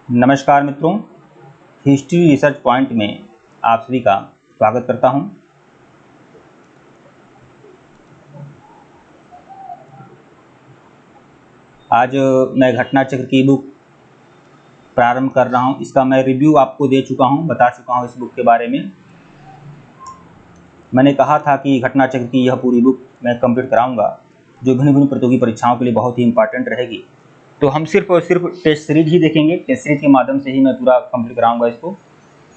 नमस्कार मित्रों, history research point में आप सभी का स्वागत करता हूं। आज मैं घटना चक्र की बुक प्रारंभ कर रहा हूं। इसका मैं रिव्यू आपको दे चुका हूं, बता चुका हूं इस बुक के बारे में। मैंने कहा था कि घटना चक्र की यह पूरी बुक मैं कंप्लीट कराऊंगा, जो भिन्न भिन्न प्रतियोगी परीक्षाओं के लिए बहुत ही इंपॉर्टेंट रहेगी। तो हम सिर्फ और सिर्फ टेस्ट सीरीज ही देखेंगे, टेस्ट सीरीज के माध्यम से ही मैं पूरा कंप्लीट कराऊंगा इसको।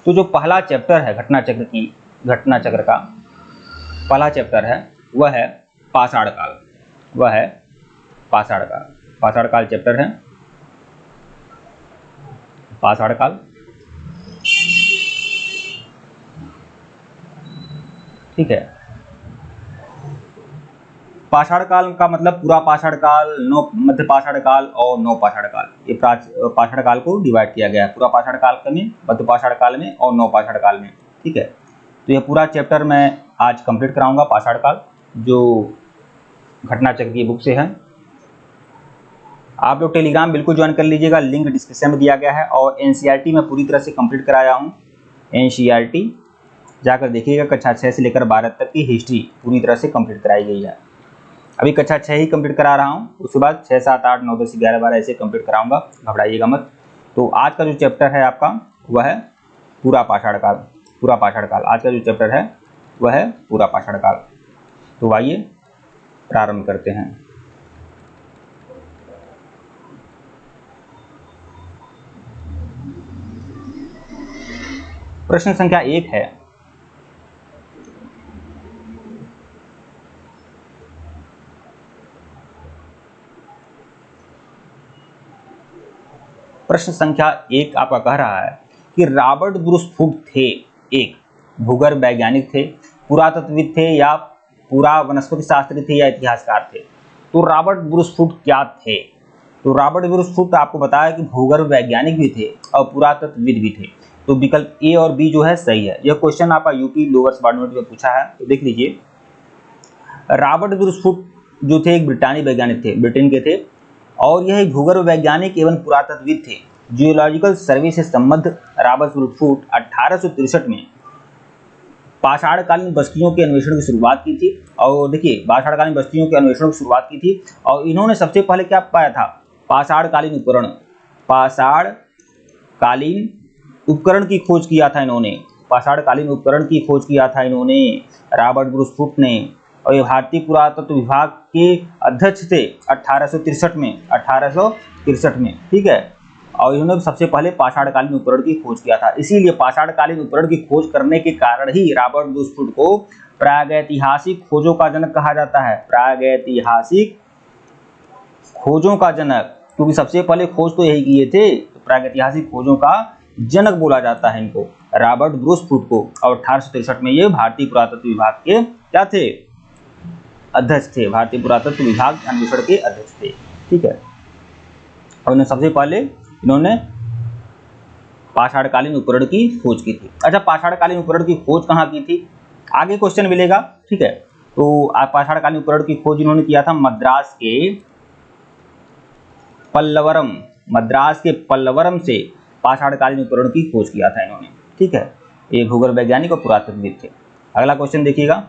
तो जो पहला चैप्टर है घटना चक्र का पहला चैप्टर है वह है पाषाण काल। पाषाण काल चैप्टर है पाषाण काल। ठीक है, पाषाण काल का मतलब पूरा पाषाण काल, मध्य पाषाण काल और नव पाषाण काल। ये पाषाण काल को डिवाइड किया गया है, पूरा पाषाण काल में, मध्य पाषाण काल में और नव पाषाण काल में। ठीक है, तो यह पूरा चैप्टर मैं आज कंप्लीट कराऊंगा, पाषाण काल, जो घटना चक्र की बुक से है। आप लोग टेलीग्राम बिल्कुल ज्वाइन कर लीजिएगा, लिंक डिस्क्रिप्शन में दिया गया है। और एनसीईआरटी मैं पूरी तरह से कंप्लीट कराया हूँ। एनसीईआरटी जाकर देखिएगा, कक्षा 6 से लेकर 12 तक की हिस्ट्री पूरी तरह से कंप्लीट कराई गई है। अभी कक्षा 6 ही कंप्लीट करा रहा हूँ, उसके बाद 6, 7, 8, 9, 10, 11, 12 ऐसे कंप्लीट कराऊंगा, घबराइएगा मत। तो आज का जो चैप्टर है आपका वह है पूरा पाषाण काल। आज का जो चैप्टर है वह है पूरा पाषाण काल। तो आइए प्रारंभ करते हैं। प्रश्न संख्या 1 है, प्रश्न संख्या 1 आपका कह रहा है कि रॉबर्ट ब्रूस फुट थे एक भूगर्भ वैज्ञानिक थे, पुरातत्वविद थे, या पूरा वनस्पति शास्त्री थे, या इतिहासकार थे। तो रॉबर्ट ब्रूस फुट क्या थे? तो रॉबर्ट ब्रूस फुट आपको बताया कि भूगर्भ वैज्ञानिक भी थे और पुरातत्वविद भी थे। तो विकल्प ए और बी जो है सही है। यह क्वेश्चन आपका यूपी लोअर सबऑर्डिनेट में पूछा है, तो देख लीजिए। रॉबर्ट ब्रूस फुट जो थे एक ब्रिटानी वैज्ञानिक थे, ब्रिटेन के थे, और यह एक भूगर्भ वैज्ञानिक एवं पुरातत्वविद थे। जियोलॉजिकल सर्वे से संबद्ध रॉबर्ट ब्रूस फुट 1863 में पाषाणकालीन बस्तियों के अन्वेषण की शुरुआत की थी। और देखिए, पाषाणकालीन बस्तियों के अन्वेषण की शुरुआत की थी, और इन्होंने सबसे पहले क्या पाया था? पाषाणकालीन उपकरण की खोज किया था इन्होंने। पाषाणकालीन उपकरण की खोज किया था इन्होंने, रॉबर्ट ब्रूस फुट ने। और ये भारतीय पुरातत्व विभाग के अध्यक्ष थे 1863 में। ठीक है, और इन्होंने सबसे पहले पाषाणकालीन उपकरण की खोज किया था। इसीलिए पाषाणकालीन उपकरण की खोज करने के कारण ही रॉबर्ट ब्रूस फुट को प्रागैतिहासिक खोजों का जनक कहा जाता है। प्रागैतिहासिक खोजों का जनक, क्योंकि सबसे पहले खोज तो यही किए थे, तो प्रागैतिहासिक खोजों का जनक बोला जाता है इनको, रॉबर्ट ब्रूस फुट को। और 1863 में ये भारतीय पुरातत्व विभाग के क्या थे? अध्यक्ष थे, भारतीय पुरातत्व विभाग अन्वेषण के अध्यक्ष थे। ठीक है, और सबसे पहले इन्होंने पाषाणकालीन उपकरण की खोज की थी। अच्छा, पाषाणकालीन उपकरण की खोज कहाँ की थी? आगे क्वेश्चन मिलेगा। ठीक है, तो पाषाणकालीन उपकरण की खोज इन्होंने किया था मद्रास के पल्लवरम से पाषाणकालीन उपकरण की खोज किया था इन्होंने। ठीक है, ये भूगर्भ वैज्ञानिक और पुरातत्वविद थे। अगला क्वेश्चन देखिएगा।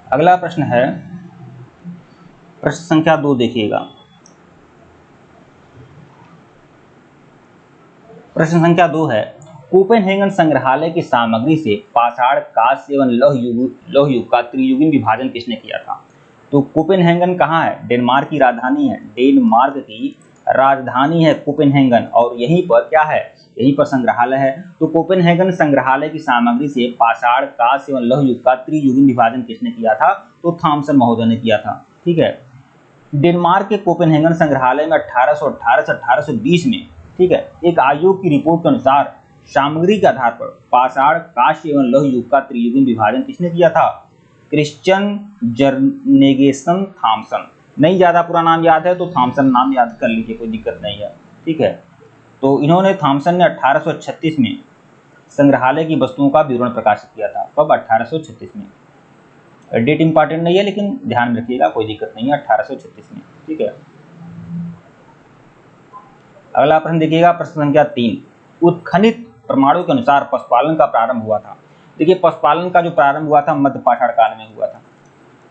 अगला प्रश्न है प्रश्न संख्या 2 देखिएगा। प्रश्न संख्या 2 है, कोपेनहेगन संग्रहालय की सामग्री से पाषाण, कांस्य एवं लौह युग का त्रियुगीन विभाजन किसने किया था? तो कोपेनहेगन कहाँ है? डेनमार्क की राजधानी है कोपेनहेगन, और यहीं पर क्या है? यहीं पर संग्रहालय है। तो कोपेनहेगन संग्रहालय की सामग्री से पाषाण, कांस्य एवं लौह युग का त्रियुगीन विभाजन किसने किया था? तो थॉमसन महोदय ने किया था। ठीक है, डेनमार्क के कोपेनहेगन संग्रहालय में 1818 से 1820 में, ठीक है, एक आयोग की रिपोर्ट के अनुसार सामग्री के आधार पर पाषाण, कांस्य एवं लौह युग का त्रियुगीन विभाजन किसने किया था? Christian Jurgensen Thomsen. नहीं ज़्यादा पूरा नाम याद है तो थॉमसन नाम याद कर लीजिए, कोई दिक्कत नहीं है, ठीक है। तो इन्होंने थॉमसन ने 1836 में संग्रहालय की वस्तुओं का विवरण प्रकाशित किया था। कब? 1836 में। डेट इंपॉर्टेंट नहीं है लेकिन ध्यान में रखिएगा, कोई दिक्कत नहीं है, 1836 में, ठीक है। अगला प्रश्न देखिएगा, प्रश्न संख्या 3। उत्खनित प्रमाणों के अनुसार पशुपालन का प्रारंभ हुआ था। देखिए पशुपालन का जो प्रारंभ हुआ था मध्य पाषाण काल में हुआ था।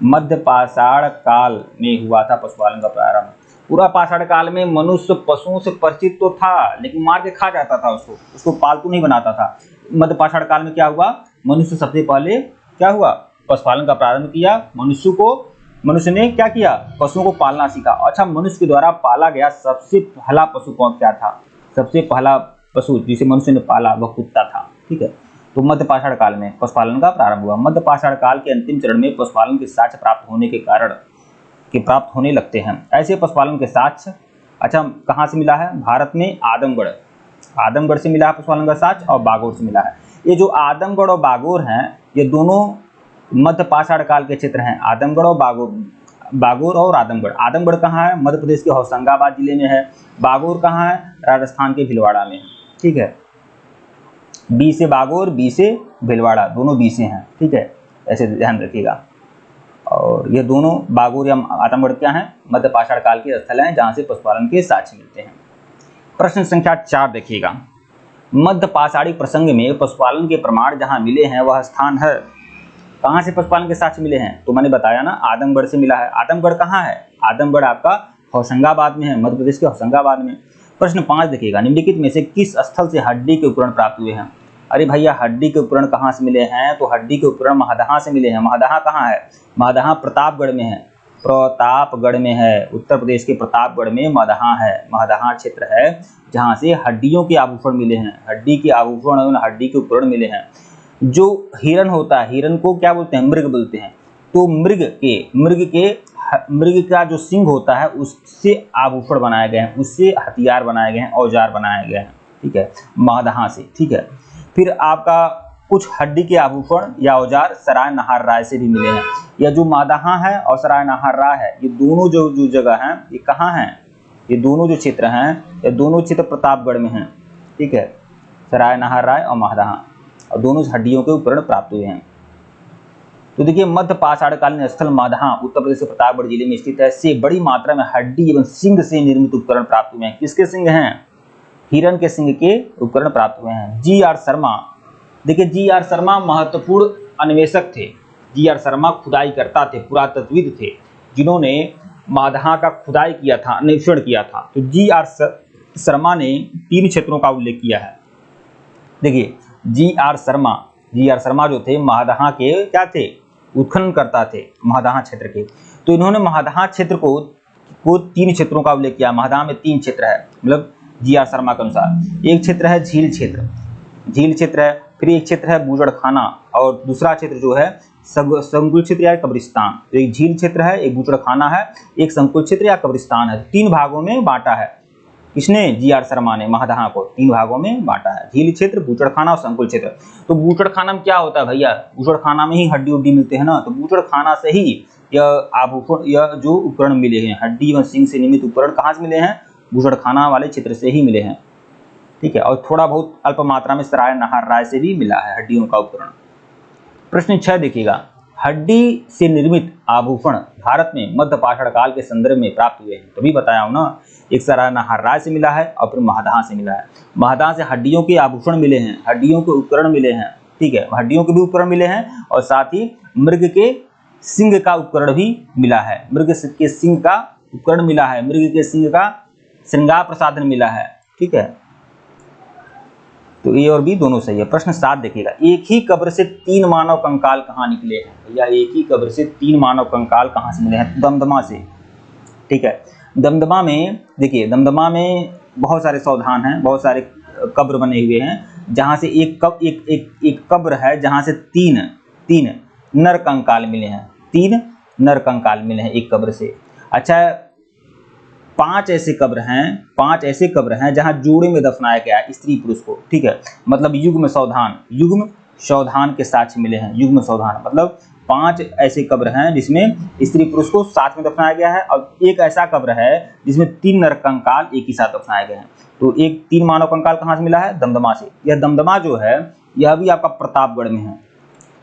मध्य पाषाण काल में हुआ था पशुपालन का प्रारंभ। पूरा पाषाण काल में मनुष्य पशुओं से परिचित तो था लेकिन मार के खा जाता था उसको पालतू नहीं बनाता था। मध्य पाषाण काल में क्या हुआ? मनुष्य सबसे पहले क्या हुआ? पशुपालन का प्रारंभ किया। मनुष्य ने क्या किया? पशुओं को पालना सीखा। अच्छा, मनुष्य के द्वारा पाला गया सबसे पहला पशु कौन क्या था? सबसे पहला पशु जिसे मनुष्य ने पाला वह कुत्ता था, ठीक है। तो मध्य पाषाण काल में पशुपालन का प्रारंभ हुआ। मध्य पाषाण काल के अंतिम चरण में पशुपालन के साक्ष्य प्राप्त होने लगते हैं। ऐसे पशुपालन के साक्ष्य अच्छा कहाँ से मिला है? भारत में आदमगढ़ से मिला है पशुपालन का साक्ष्य और बागोर से मिला है। ये जो आदमगढ़ और बागोर हैं ये दोनों मध्य पाषाण काल के क्षेत्र हैं। आदमगढ़ और बागोर और आदमगढ़। आदमगढ़ कहाँ है? मध्य प्रदेश के होशंगाबाद जिले में है। बागोर कहाँ है? राजस्थान के भीलवाड़ा में, ठीक है। बी से बागोर, बी से भीलवाड़ा, दोनों बी से हैं, ठीक है, ऐसे ध्यान रखिएगा। और ये दोनों बागोर या आदमगढ़ क्या हैं? मध्य पाषाण काल के स्थल हैं जहाँ से पशुपालन के साक्ष्य मिलते हैं। प्रश्न संख्या 4 देखिएगा, मध्य पाषाणी प्रसंग में पशुपालन के प्रमाण जहाँ मिले हैं वह स्थान है। कहाँ से पशुपालन के साक्ष्य मिले हैं? तो मैंने बताया ना, आदमगढ़ से मिला है। आदमगढ़ कहाँ है? आदमगढ़ आपका होशंगाबाद में है, मध्य प्रदेश के होशंगाबाद में। प्रश्न 5 देखिएगा, निम्नलिखित में से किस स्थल से हड्डी के उपकरण प्राप्त हुए हैं? अरे भैया, हड्डी के उपकरण कहाँ से मिले हैं? तो हड्डी के उपकरण महदहा से मिले हैं। महदहा कहाँ है? महदहा प्रतापगढ़ में है। प्रतापगढ़ में है, उत्तर प्रदेश के प्रतापगढ़ में महदहा है। महदहा क्षेत्र है जहाँ से हड्डियों के आभूषण मिले हैं। हड्डी के आभूषण और हड्डी के उपकरण मिले हैं। जो हिरन होता है, हिरन को क्या बोलते हैं? मृग बोलते हैं। तो मृग का जो सिंग होता है उससे आभूषण बनाए गए हैं, उससे हथियार बनाए गए हैं, औजार बनाए गए हैं, ठीक है, महदहा से, ठीक है। फिर आपका कुछ हड्डी के आभूषण या औजार सराय नहार राय से भी मिले हैं। यह जो महदहा है और सराय नहार राय है, ये दोनों जो जगह हैं ये कहाँ हैं? ये दोनों जो क्षेत्र हैं ये दोनों क्षेत्र प्रतापगढ़ में हैं, ठीक है, सराय नहार राय और महदहा, और दोनों हड्डियों के उपकरण प्राप्त हुए हैं। तो देखिए, मध्य पाषाणकालीन स्थल महदहा उत्तर प्रदेश के प्रतापगढ़ जिले में स्थित है। से बड़ी मात्रा में हड्डी एवं सिंग से निर्मित उपकरण प्राप्त हुए हैं। किसके सिंग हैं? हिरन के सिंग के उपकरण प्राप्त हुए हैं। जी.आर. शर्मा, देखिए जी.आर. शर्मा महत्वपूर्ण अन्वेषक थे। जी.आर. शर्मा खुदाई करता थे, पुरातत्वविद थे, जिन्होंने महदहा का खुदाई किया था, अन्वेषण किया था। तो जी.आर. शर्मा ने 3 क्षेत्रों का उल्लेख किया है। देखिए जी.आर. शर्मा जो थे महदहा के क्या थे? उत्खनन करता थे महदहा क्षेत्र के। तो इन्होंने महदहा क्षेत्र को 3 क्षेत्रों का उल्लेख किया। महदहा में 3 क्षेत्र है, मतलब जी.आर. शर्मा के अनुसार। एक क्षेत्र है झील क्षेत्र है, फिर एक क्षेत्र है बूचड़खाना, और दूसरा क्षेत्र जो है संकुल क्षेत्र या कब्रिस्तान। तो एक झील क्षेत्र है, एक बूचड़खाना है, एक संकुल क्षेत्र या कब्रिस्तान है। 3 भागों में बांटा है। किसने? जी.आर. शर्मा ने महदहा को 3 भागों में बांटा है, झील क्षेत्र, बूचड़खाना और संकुल क्षेत्र। तो बूचड़खाना में क्या होता है भैया? बूचड़खाना में ही हड्डी उड्डी मिलते हैं ना, तो बूचड़खाना से ही यह आभूषण, यह जो उपकरण मिले हैं, हड्डी व सिंग से निर्मित उपकरण कहाँ से मिले हैं? बूचड़खाना वाले क्षेत्र से ही मिले हैं, ठीक है। और थोड़ा बहुत अल्प मात्रा में सराय नहार राय से भी मिला है हड्डियों का उपकरण। प्रश्न 6 देखिएगा, हड्डी से निर्मित आभूषण भारत में मध्य पाषाण काल के संदर्भ में प्राप्त हुए हैं। तभी बताया हूं ना, एक सराय नहार राय से मिला है और फिर महदहा से मिला है। महदहा से हड्डियों के आभूषण मिले हैं, हड्डियों के उपकरण मिले हैं, ठीक है, हड्डियों के भी उपकरण मिले हैं, और साथ ही मृग के सिंग का उपकरण भी मिला है। मृग के सिंग का उपकरण मिला है, मृग के सिंग का श्रृंगार प्रसाधन मिला है, ठीक है। तो ए और बी दोनों सही है। प्रश्न 7 देखिएगा, एक ही कब्र से 3 मानव कंकाल कहाँ निकले हैं? भैया, एक ही कब्र से 3 मानव कंकाल कहाँ से मिले हैं? दमदमा से, ठीक है। दमदमा में देखिए, दमदमा में बहुत सारे सावधान हैं, बहुत सारे कब्र बने हुए हैं, जहाँ से एक कब्र है जहाँ से 3 नर कंकाल मिले हैं। 3 नर कंकाल मिले हैं एक कब्र से। अच्छा, 5 ऐसे कब्र हैं, 5 ऐसे कब्र हैं जहां जोड़े में दफनाया गया है स्त्री पुरुष को, ठीक है। मतलब युग्म सावधान के साक्ष्य मिले हैं। युग्म सावधान मतलब 5 ऐसे कब्र हैं जिसमें स्त्री पुरुष को साथ में दफनाया गया है, और एक ऐसा कब्र है जिसमें 3 नर कंकाल एक ही साथ दफनाए गए हैं। तो एक 3 मानव कंकाल कहाँ से मिला है? दमदमा से। यह दमदमा जो है यह भी आपका प्रतापगढ़ में है।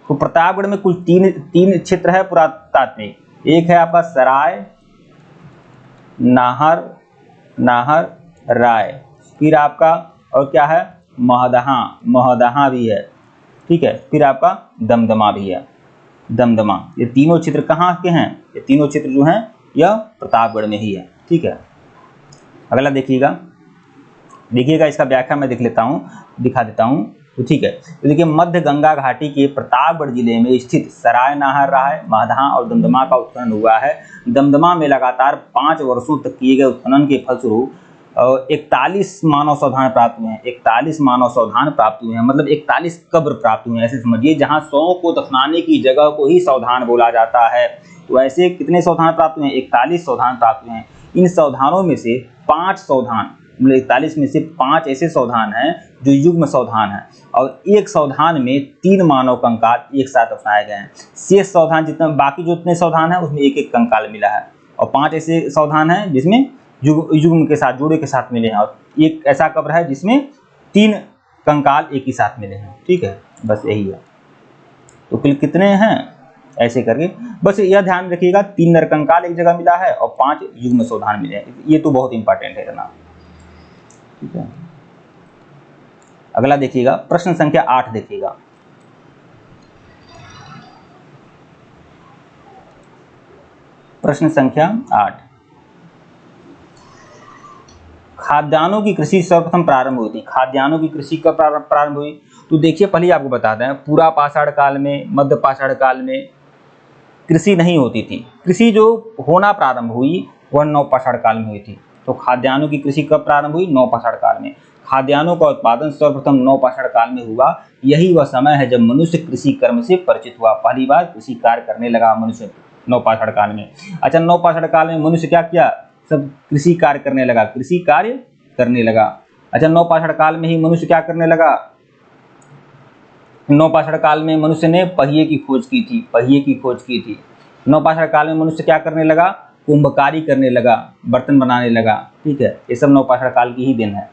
तो प्रतापगढ़ में कुल तीन क्षेत्र है पुरातात्विक। एक है आपका सराय, नाहर राय, फिर आपका और क्या है? महदहा भी है, ठीक है। फिर आपका दमदमा भी है, दमदमा। ये तीनों क्षेत्र कहाँ के हैं? ये तीनों क्षेत्र जो हैं यह प्रतापगढ़ में ही है, ठीक है। अगला देखिएगा इसका व्याख्या मैं दिखा देता हूँ, तो ठीक है। तो देखिए, मध्य गंगा घाटी के प्रतापगढ़ जिले में स्थित सराय, नाहर राय, महदहा और दमदमा का उत्खनन हुआ है। दमदमा में लगातार 5 वर्षों तक किए गए उत्खनन के फलस्वरूप 41 मानव सावधान प्राप्त हुए हैं। 41 मानव सावधान प्राप्त हुए हैं, मतलब 41 कब्र प्राप्त हुए हैं, ऐसे समझिए। जहां 100 को दफनाने की जगह को ही सावधान बोला जाता है, तो ऐसे कितने सावधान प्राप्त हुए हैं? 41 सावधान प्राप्त हुए हैं। इन सावधानों में से 5 सावधान, मतलब 41 में से 5 ऐसे सावधान हैं जो युग्म सावधान हैं, और एक सावधान में 3 मानव कंकाल एक साथ दफनाए गए हैं। शेष सावधान जितने बाकी जो इतने सावधान हैं उसमें एक एक कंकाल मिला है, और 5 ऐसे सावधान हैं जिसमें युग्म के साथ, जोड़े के साथ मिले हैं, और एक ऐसा कब्र है जिसमें 3 कंकाल एक ही साथ मिले हैं, ठीक है। बस यही है। तो कुल कितने हैं ऐसे करके, बस यह ध्यान रखिएगा, 3 नरकंकाल एक जगह मिला है और 5 युग्म सावधान मिले हैं। ये तो बहुत इंपॉर्टेंट है ना, ठीक है। अगला देखिएगा, प्रश्न संख्या 8 देखिएगा। प्रश्न संख्या 8, खाद्यान्नों की कृषि सर्वप्रथम प्रारंभ हुई थी। खाद्यान्नों की कृषि कब प्रारंभ हुई? तो देखिए, पहले आपको बता दें, पूरा पाषाण काल में, मध्य पाषाण काल में कृषि नहीं होती थी। कृषि जो होना प्रारंभ हुई वह नवपाषाण काल में हुई थी। तो खाद्यान्नों की कृषि कब प्रारंभ हुई? नवपाषाण काल में। खाद्यान्नों का उत्पादन सर्वप्रथम नवपाषाण काल में हुआ। यही वह समय है जब मनुष्य कृषि कर्म से परिचित हुआ। पहली बार कृषि कार्य करने लगा मनुष्य नवपाषाण काल में। अच्छा, नवपाषाण काल में मनुष्य क्या किया? सब कृषि कार्य करने लगा। अच्छा, नवपाषाण काल में ही मनुष्य क्या करने लगा? नवपाषाण काल में मनुष्य ने पहिए की खोज की थी। नवपाषाण काल में मनुष्य क्या करने लगा? कुंभकारी करने लगा, बर्तन बनाने लगा, ठीक है। ये सब नवपाषाण काल की ही देन है।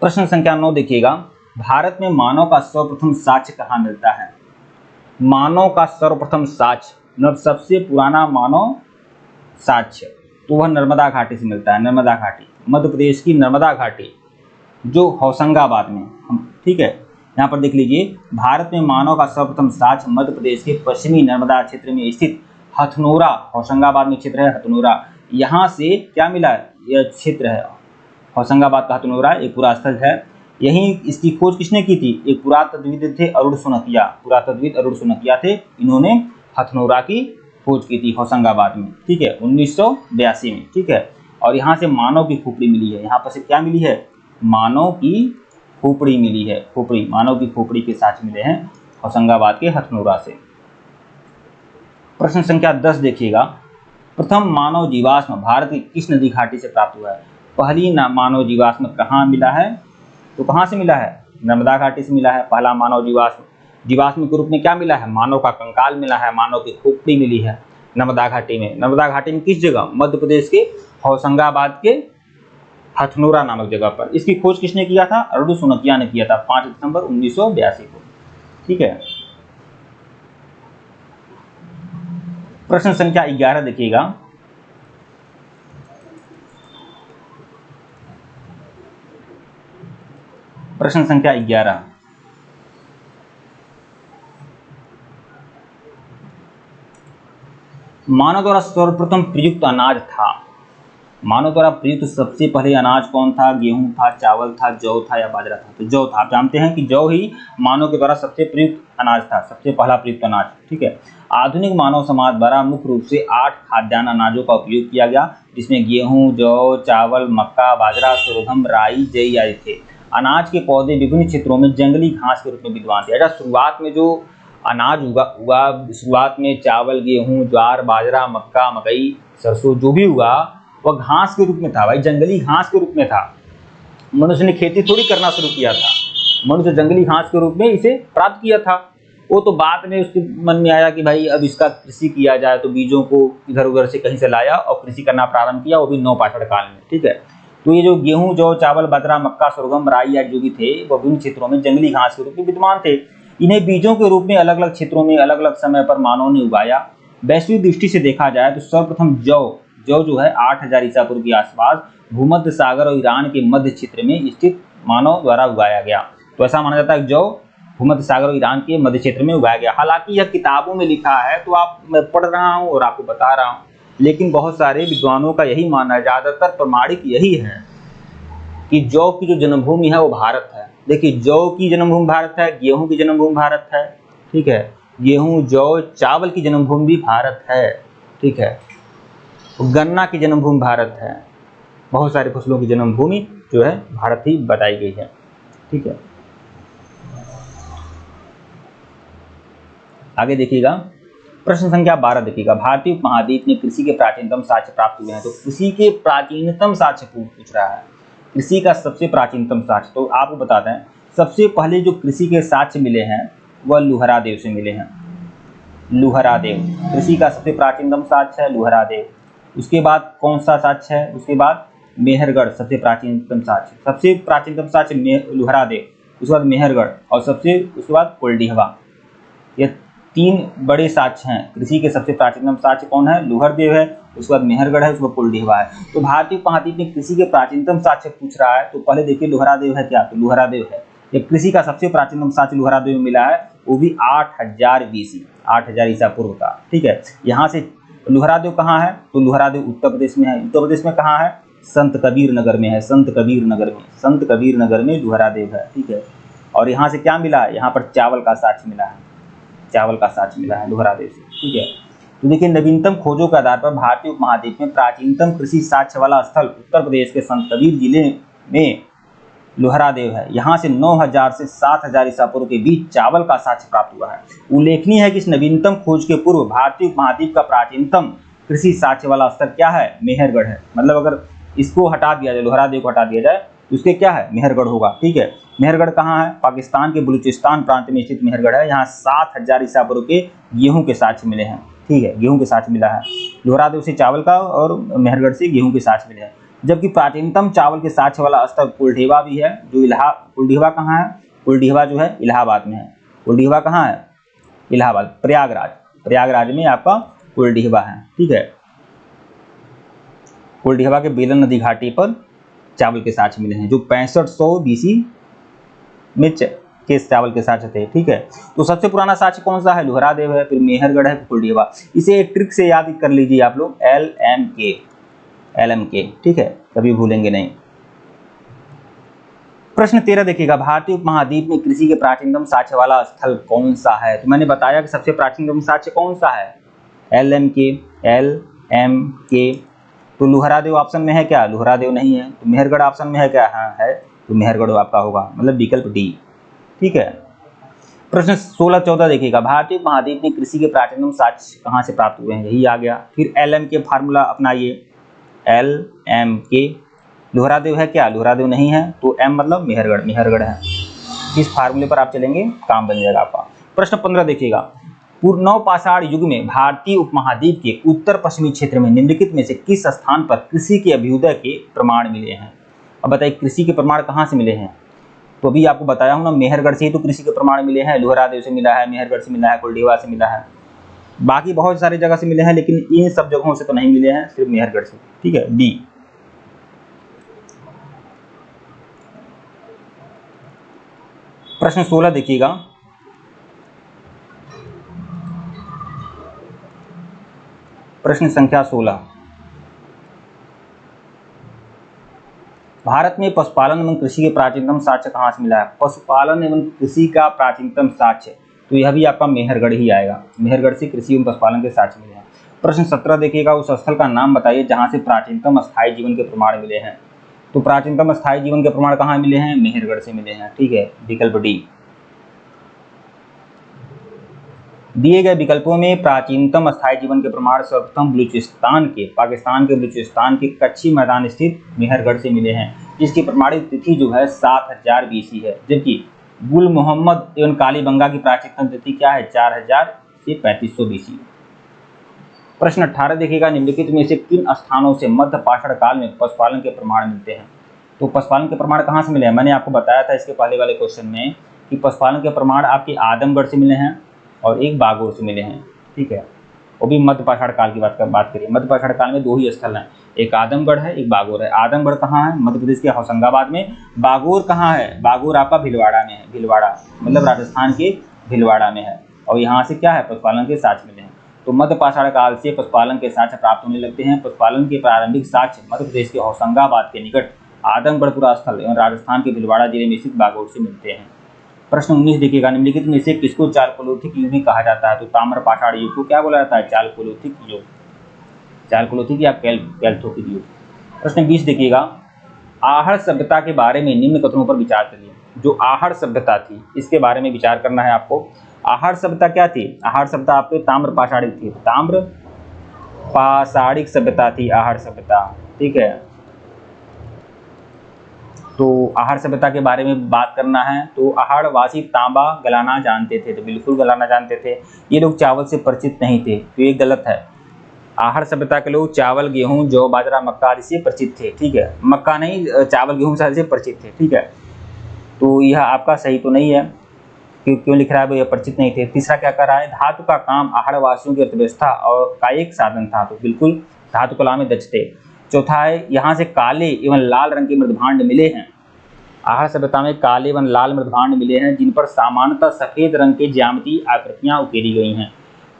प्रश्न संख्या 9 देखिएगा, भारत में मानव का सर्वप्रथम साक्ष्य कहाँ मिलता है? मानव का सर्वप्रथम साक्ष्य, मतलब सबसे पुराना मानव साक्ष्य, तो वह नर्मदा घाटी से मिलता है। नर्मदा घाटी, मध्य प्रदेश की नर्मदा घाटी, जो होशंगाबाद में, ठीक है। यहाँ पर देख लीजिए, भारत में मानव का सर्वप्रथम साक्ष्य मध्य प्रदेश के पश्चिमी नर्मदा क्षेत्र में स्थित हथनोरा, होशंगाबाद में क्षेत्र है हथनोरा, यहाँ से क्या मिला? यह क्षेत्र है होशंगाबाद का हथनोरा, एक पूरा स्थल है। यहीं इसकी खोज किसने की थी? एक पुरातत्वविद थे अरुण सोनकिया थे। इन्होंने हथनोरा की खोज की थी होशंगाबाद में, ठीक है, 1982 में, ठीक है। और यहाँ से मानव की खोपड़ी मिली है। यहाँ पर से क्या मिली है? मानव की खोपड़ी मिली है। मानव की खोपड़ी के साथ मिले हैं होशंगाबाद के हथनोरा से। प्रश्न संख्या 10 देखिएगा, प्रथम मानव जीवाश्म भारत की किस नदी घाटी से प्राप्त हुआ है? पहली मानव जीवाश्म कहाँ मिला है? तो कहाँ से मिला है? नर्मदा घाटी से मिला है। पहला मानव जीवाश्म के रूप में क्या मिला है? मानव का कंकाल मिला है, मानव की खोपड़ी मिली है नर्मदा घाटी में। नर्मदा घाटी में किस जगह? मध्य प्रदेश के होशंगाबाद के हथनोरा नामक जगह पर। इसकी खोज किसने किया था? अरुण सोनकिया ने किया था 5 दिसंबर 1982 को, ठीक है। प्रश्न संख्या 11 देखिएगा, प्रश्न संख्या 11, मानव द्वारा सर्वप्रथम प्रयुक्त अनाज था। मानव द्वारा प्रयुक्त सबसे पहले अनाज कौन था? गेहूं था, चावल था, जौ था या बाजरा था? तो जौ था। आप जानते हैं कि जौ ही मानव के द्वारा सबसे प्रयुक्त अनाज था, सबसे पहला प्रयुक्त अनाज, ठीक है। आधुनिक मानव समाज द्वारा मुख्य रूप से 8 खाद्यान्न अनाजों का उपयोग किया गया, जिसमें गेहूं, जौ, चावल, मक्का, बाजरा, सोरगम, राई, जई आदि थे। अनाज के पौधे विभिन्न क्षेत्रों में जंगली घास के रूप में विद्यमान थे। अच्छा, शुरुआत में जो अनाज हुआ शुरुआत में चावल, गेहूं, ज्वार, बाजरा, मक्का, मकई, सरसों जो भी हुआ, वह घास के रूप में था भाई, जंगली घास के रूप में था। मनुष्य ने खेती थोड़ी करना शुरू किया था, मनुष्य जंगली घास के रूप में इसे प्राप्त किया था। वो तो बाद में उसके मन में आया कि भाई अब इसका कृषि किया जाए, तो बीजों को इधर उधर से कहीं से लाया और कृषि करना प्रारंभ किया, वो भी नवपाषाण काल में। ठीक है, तो ये जो गेहूं, जौ, चावल, बाजरा, मक्का, sorghum, राई आदि जो भी थे वो विभिन्न क्षेत्रों में जंगली घास के रूप में विद्यमान थे। इन्हें बीजों के रूप में अलग अलग क्षेत्रों में अलग अलग समय पर मानव ने उगाया। वैश्विक दृष्टि से देखा जाए तो सर्वप्रथम जौ जो है 8000 ईसा पूर्व के आसपास भूमध्य सागर और ईरान के मध्य क्षेत्र में स्थित मानव द्वारा उगाया गया। तो ऐसा माना जाता है कि जौ भूमध्य सागर और ईरान के मध्य क्षेत्र में उगाया गया। हालांकि यह किताबों में लिखा है, तो मैं पढ़ रहा हूँ और आपको बता रहा हूँ, लेकिन बहुत सारे विद्वानों का यही मानना है, ज़्यादातर प्रमाणिक यही है कि जौ की जो जन्मभूमि है वो भारत है। देखिए, जौ की जन्मभूमि भारत है, गेहूं की जन्मभूमि भारत है। ठीक है, गेहूं, जौ, चावल की जन्मभूमि भी भारत है। ठीक है, गन्ना की जन्मभूमि भारत है। बहुत सारी फसलों की जन्मभूमि जो है भारत ही बताई गई है। ठीक है, आगे देखिएगा, प्रश्न संख्या 12 देखिएगा, भारतीय उपमहाद्वीप में कृषि के प्राचीनतम साक्ष्य प्राप्त हुए हैं। तो कृषि के प्राचीनतम साक्ष्य पूछ रहा है, कृषि का सबसे प्राचीनतम साक्ष्य। तो आपको बताते हैं, सबसे पहले जो कृषि के साक्ष्य मिले हैं वह लुहरादेव से मिले हैं। लुहरादेव कृषि का सबसे प्राचीनतम साक्ष्य है, लुहरादेव। उसके बाद कौन सा साक्ष्य है? उसके बाद मेहरगढ़ सबसे प्राचीनतम साक्ष्य। सबसे प्राचीनतम साक्ष्य लुहरादेव, उसके बाद मेहरगढ़ और उसके बाद कोल्डिहवा। ये 3 बड़े साक्ष्य हैं। कृषि के सबसे प्राचीनतम साक्ष्य कौन है? लुहरदेव है, उसके बाद मेहरगढ़ है, उसके बाद कोल्डिहवा है। तो भारतीय उपमहाद्वीप में कृषि के प्राचीनतम साक्ष्य पूछ रहा है, तो पहले देखिए लुहरादेव है क्या? तो लुहरादेव है। ये कृषि का सबसे प्राचीनतम साक्ष्य लुहरादेव में मिला है, वो भी 8000 BC, 8000 ईसा पूर्व का। ठीक है, यहाँ से लुहरादेव कहाँ है? तो लुहरादेव उत्तर प्रदेश में है। उत्तर प्रदेश में कहाँ है? संत कबीर नगर में है। संत कबीर नगर में, संत कबीर नगर में लुहरादेव है। ठीक है, और यहाँ से क्या मिला है? यहाँ पर चावल का साक्ष्य मिला है, चावल का साक्ष्य मिला है लुहरादेव से। ठीक है, तो देखिए, नवीनतम खोजों के आधार पर भारतीय उपमहाद्वीप में प्राचीनतम कृषि साक्ष्य वाला स्थल उत्तर प्रदेश के संत कबीर जिले में लुहरादेव है। यहाँ से 9000 से 7000 ईसा पूर्व के बीच चावल का साक्ष्य प्राप्त हुआ है। उल्लेखनीय है कि इस नवीनतम खोज के पूर्व भारतीय उपमहाद्वीप का प्राचीनतम कृषि साक्ष्य वाला स्थल क्या है? मेहरगढ़ है। मतलब अगर इसको हटा दिया जाए, लुहरादेव को हटा दिया जाए, तो उसके क्या है? मेहरगढ़ होगा। ठीक है, मेहरगढ़ कहाँ है? पाकिस्तान के बलूचिस्तान प्रांत में स्थित मेहरगढ़ है। यहाँ 7000 ईसा पूर्व के गेहूं के साक्ष्य मिले हैं। ठीक है, गेहूं के साक्ष्य मिला है। लुहरादेव से चावल का और मेहरगढ़ से गेहूं के साक्ष्य मिले हैं। जबकि प्राचीनतम चावल के साक्ष्य वाला स्थल कुलडीहवा भी है, जो कुलडीहवा कहाँ है? कुलडीहवा जो है इलाहाबाद में है। कुलडीहवा कहाँ है? इलाहाबाद, प्रयागराज में आपका कुलडीहवा है। ठीक है, कुलडीहवा के बेलन नदी घाटी पर चावल के साक्ष्य मिले हैं, जो 6500 BC में के चावल के साक्ष्य थे। ठीक है, तो सबसे पुराना साक्ष्य कौन सा है? लुहरादेव है, फिर मेहरगढ़ है, कुलडीहवा। इसे एक ट्रिक से याद कर लीजिए आप लोग, LMK। ठीक है, कभी भूलेंगे नहीं। प्रश्न 13 देखिएगा, भारतीय उपमहाद्वीप में कृषि के प्राचीनतम साक्ष्य वाला स्थल कौन सा है? तो मैंने बताया कि सबसे प्राचीनतम साक्ष्य कौन सा है? LMK। तो लुहरादेव ऑप्शन में है क्या? लुहरादेव नहीं है। तो मेहरगढ़ ऑप्शन में है क्या? हाँ है, तो मेहरगढ़ आपका होगा, मतलब विकल्प डी। ठीक है, प्रश्न 16-14 देखिएगा, भारतीय उपमहाद्वीप में कृषि के प्राचीनतम साक्ष्य कहाँ से प्राप्त हुए हैं? यही आ गया। फिर LMK फार्मूला अपनाइए, LMK। लुहरादेव है क्या? लुहरादेव नहीं है, तो M मतलब मेहरगढ़ है। इस फार्मूले पर आप चलेंगे, काम बन जाएगा आपका। प्रश्न 15 देखिएगा, पूर्व नवपाषाण युग में भारतीय उपमहाद्वीप के उत्तर पश्चिमी क्षेत्र में निम्नलिखित में से किस स्थान पर कृषि के अभ्युदय के प्रमाण मिले हैं? अब बताइए, कृषि के प्रमाण कहाँ से मिले हैं? तो अभी आपको बताया हूँ ना, मेहरगढ़ से ही तो कृषि के प्रमाण मिले हैं। लुहरादेव से मिला है, मेहरगढ़ से मिला है, कुलडीहवा से मिला है, बाकी बहुत सारी जगह से मिले हैं, लेकिन इन सब जगहों से तो नहीं मिले हैं, सिर्फ मेहरगढ़ से। ठीक है, डी। प्रश्न 16 देखिएगा, प्रश्न संख्या 16, भारत में पशुपालन एवं कृषि के प्राचीनतम साक्ष्य कहाँ से मिला है? पशुपालन एवं कृषि का प्राचीनतम साक्ष्य, तो यह भी आपका मेहरगढ़ ही आएगा। मेहरगढ़ से कृषि एवं पशुपालन के साक्ष्य मिले हैं। प्रश्न 17 देखिएगा, उस स्थल का नाम बताइए जहाँ से प्राचीनतम स्थायी जीवन के प्रमाण मिले हैं। तो प्राचीनतम स्थायी जीवन के प्रमाण कहाँ मिले हैं? मेहरगढ़ से मिले हैं। ठीक है, विकल्प डी, दिए गए विकल्पों में प्राचीनतम स्थायी जीवन के प्रमाण सर्वप्रथम बलूचिस्तान के, पाकिस्तान के बलूचिस्तान के कच्ची मैदान स्थित मेहरगढ़ से मिले हैं, जिसकी प्रमाणित तिथि जो है 7000 BC है, जबकि गुल मोहम्मद एवं कालीबंगा की प्राचीनतम तिथि क्या है 4000 से 3500 BC। प्रश्न 18 देखिएगा, निम्नलिखित में से किन स्थानों से मध्य पाषाण काल में पशुपालन के प्रमाण मिलते हैं। तो पशुपालन के प्रमाण कहाँ से मिले हैं, मैंने आपको बताया था इसके पहले वाले क्वेश्चन में कि पशुपालन के प्रमाण आपके आदमगढ़ से मिले हैं और एक बागोर से मिले हैं, ठीक है। वो भी मध्य पाषाण काल की बात करिए, मध्य पाषाण काल में 2 ही स्थल हैं, एक आदमगढ़ है, एक बागोर है। आदमगढ़ कहाँ है, मध्य प्रदेश के होशंगाबाद में। बागोर कहाँ है, बागोर आपका भीलवाड़ा में है, भीलवाड़ा मतलब राजस्थान के भीलवाड़ा में है। और यहाँ से क्या है, पशुपालन के साक्ष्य मिले हैं। तो मध्य पाषाण काल से पशुपालन के साक्ष्य प्राप्त होने लगते हैं। पशुपालन के प्रारंभिक साक्ष्य मध्य प्रदेश के होशंगाबाद के निकट आदमगढ़पुरा स्थल एवं राजस्थान के भीलवाड़ा जिले में स्थित बागोर से मिलते हैं। प्रश्न 19 देखिएगा, निम्नलिखित में से किसको चालकोलिथिक युग भी कहा जाता है। तो ताम्र पाषाण युग को क्या बोला जाता है, चालकोलिथिक युग, चालकोलिथिक या कैल्थोलिथिक युग। प्रश्न 20 देखिएगा, आहड़ सभ्यता के बारे में निम्न कथनों पर विचार करिए। जो आहड़ सभ्यता थी इसके बारे में विचार करना है आपको। आहड़ सभ्यता क्या थी, आहड़ सभ्यता आपके ताम्र पाषाणिक थी, ताम्र पाषाणिक सभ्यता थी आहड़ सभ्यता, ठीक है। तो आहड़ सभ्यता के बारे में बात करना है तो आहड़वासी तांबा गलाना जानते थे, तो बिल्कुल गलाना जानते थे। ये लोग चावल से परिचित नहीं थे, तो ये गलत है। आहड़ सभ्यता के लोग चावल, गेहूं, जौ, बाजरा, मक्का आदि से परिचित थे, ठीक है। मक्का नहीं, चावल, गेहूं से परिचित थे, ठीक है। तो यह आपका सही तो नहीं है, क्यों लिख रहा है वो, यह परिचित नहीं थे। तीसरा क्या कर रहा है, धातु का काम आहड़वासियों की अर्थव्यवस्था और का एक साधन था, तो बिल्कुल धातु कला में दक्ष थे। चौथा है, यहाँ से काले एवं लाल रंग के मृदभांड मिले हैं। आहड़ सभ्यता में काले एवं लाल मृदभांड मिले हैं जिन पर सामान्यतः सफेद रंग के ज्यामितीय आकृतियां उकेरी गई हैं।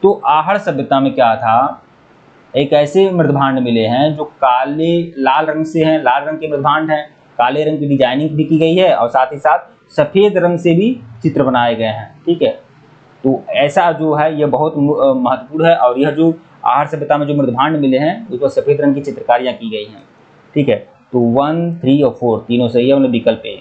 तो आहड़ सभ्यता में क्या था, एक ऐसे मृदभांड मिले हैं जो काले लाल रंग से हैं, लाल रंग के मृदभांड हैं, काले रंग की डिजाइनिंग भी की गई है और साथ ही साथ सफेद रंग से भी चित्र बनाए गए हैं, ठीक है। तो ऐसा जो है यह बहुत महत्वपूर्ण है। और यह जो आहड़ सभ्यता में जो मृदभांड मिले हैं उस पर सफेद रंग की चित्रकारियां की गई हैं, ठीक है। तो 1, 3 और 4 तीनों सही है, मतलब विकल्प ए।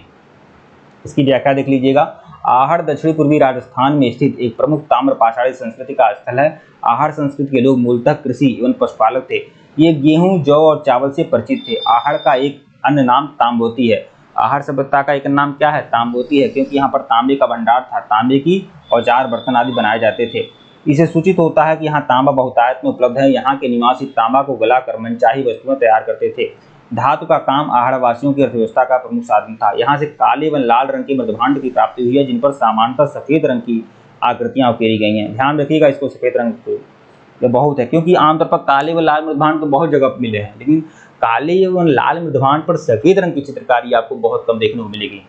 इसकी व्याख्या देख लीजिएगा। आहड़ दक्षिण पूर्वी राजस्थान में स्थित एक प्रमुख ताम्र पाषाणी संस्कृति का स्थल है। आहड़ संस्कृति के लोग मूलतः कृषि एवं पशुपालक थे। ये गेहूं, जौ और चावल से परिचित थे। आहड़ का एक अन्य नाम तांबोती है। आहड़ सभ्यता का एक नाम क्या है, तांबोती है, क्योंकि यहाँ पर तांबे का भंडार था, तांबे की औजार बर्तन आदि बनाए जाते थे। इसे सूचित होता है कि यहाँ तांबा बहुतायत में उपलब्ध है। यहाँ के निवासी तांबा को गलाकर मनचाही वस्तुएं तैयार करते थे। धातु का काम आहड़वासियों की अर्थव्यवस्था का प्रमुख साधन था। यहाँ से काले व लाल रंग के मृदभांड की प्राप्ति हुई है जिन पर सामान्यतः सफेद रंग की आकृतियां उकेरी गई हैं। ध्यान रखिएगा इसको, सफेद रंग को ये बहुत है, क्योंकि आमतौर पर काले व लाल मृदभांड तो बहुत जगह मिले हैं, लेकिन काले एवं लाल मृदभांड पर सफेद रंग की चित्रकारी आपको बहुत कम देखने को मिलेगी।